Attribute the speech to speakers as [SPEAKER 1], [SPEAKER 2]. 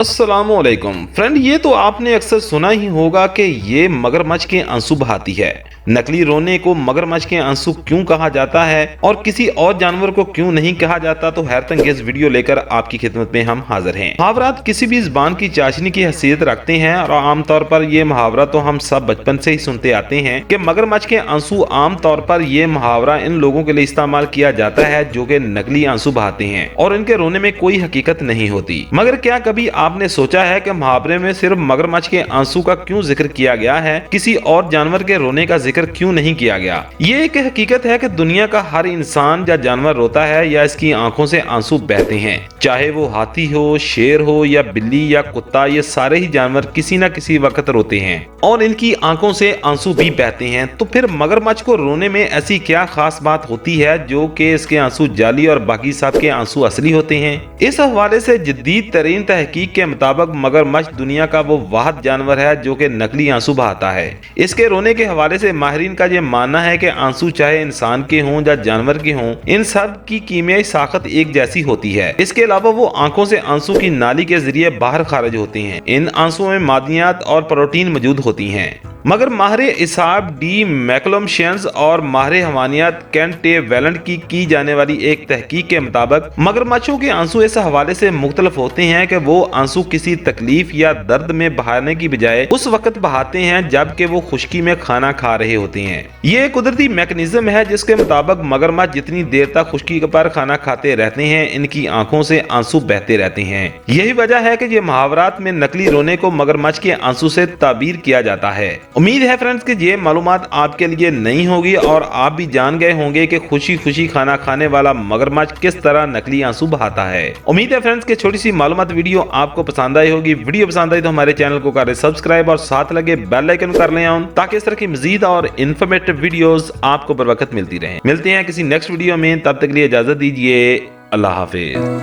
[SPEAKER 1] अस्सलाम वालेकुम फ्रेंड, ये तो आपने अक्सर सुना ही होगा कि ये मगरमच्छ के आंसू बहाती है। नकली रोने को मगरमच्छ के आंसू क्यों कहा जाता है और किसी और जानवर को क्यों नहीं कहा जाता, तो हैरतअंगेज वीडियो लेकर आपकी खिदमत में हम हाजिर हैं। मुहावरात किसी भी ज़बान की चाशनी की हैसियत रखते हैं और आमतौर पर ये मुहावरा तो हम सब बचपन से ही सुनते आते हैं कि मगरमच्छ के आंसू। आमतौर पर ये मुहावरा इन लोगों के लिए इस्तेमाल किया जाता है जो कि नकली आंसू बहाते हैं और इनके रोने में कोई हकीकत नहीं होती। मगर क्या कभी आपने सोचा है कि मुहावरे में सिर्फ मगरमच्छ के आंसू का क्यों जिक्र किया गया है, किसी और जानवर के रोने का जिक्र क्यों नहीं किया गया? ये एक हकीकत है कि दुनिया का हर इंसान या जानवर रोता है या इसकी आंखों से आंसू बहते हैं। चाहे वो हाथी हो, शेर हो या बिल्ली या कुत्ता, ये सारे ही जानवर किसी न किसी वक्त रोते हैं और इनकी आंखों से आंसू भी बहते हैं। तो फिर मगरमच्छ को रोने में ऐसी क्या खास बात होती है जो कि इसके आंसू जाली और बाकी सब के आंसू असली होते हैं? इस हवाले से जदीद तरीन तहकीक के मुताबिक मगरमच्छ दुनिया का वो वाहिद जानवर है जो कि नकली आंसू बहाता है। इसके रोने के हवाले से माहिरीन का ये मानना है कि आंसू चाहे इंसान के हों या जानवर के हों, इन सब की कीमियाई साखत एक जैसी होती है। इसके अलावा वो आंखों से आंसू की नाली के जरिए बाहर खारिज होते हैं। इन आंसुओं में मादनियात और प्रोटीन मौजूद होती हैं। मगर माहिर इसाब डी मैकलमशेंस और माहिर हवानियात केंट ए वेलेंट की जाने वाली एक तहकीक के मुताबिक मगरमच्छों के आंसू इस हवाले से मुख्तलिफ होते हैं कि वो आंसू किसी तकलीफ या दर्द में बहाने की बजाय उस वक्त बहाते हैं जबकि वो खुश्की में खाना खा रहे होते हैं। ये कुदरती मैकेनिज्म है जिसके मुताबिक मगरमच्छ जितनी देर तक खुश्की पर खाना खाते रहते हैं, इनकी आंखों से आंसू बहते रहते हैं। यही वजह है कि ये मुहावरात में नकली रोने को मगरमच्छ के आंसू से ताबीर किया जाता है। उम्मीद है फ्रेंड्स कि ये मालूमात आपके लिए नई होगी और आप भी जान गए होंगे कि खुशी खुशी खाना खाने वाला मगरमच्छ किस तरह नकली आंसू बहाता है। उम्मीद है फ्रेंड्स कि छोटी सी मालूमात वीडियो आपको पसंद आई होगी। वीडियो पसंद आई तो हमारे चैनल को करें सब्सक्राइब और साथ लगे बेल आइकन कर लें ऑन, ताकि इस तरह की मजीद और इन्फॉर्मेटिव वीडियोस आपको बर वक्त मिलती रहे। मिलते हैं किसी नेक्स्ट वीडियो में, तब तक के लिए इजाजत दीजिए। अल्लाह हाफिज।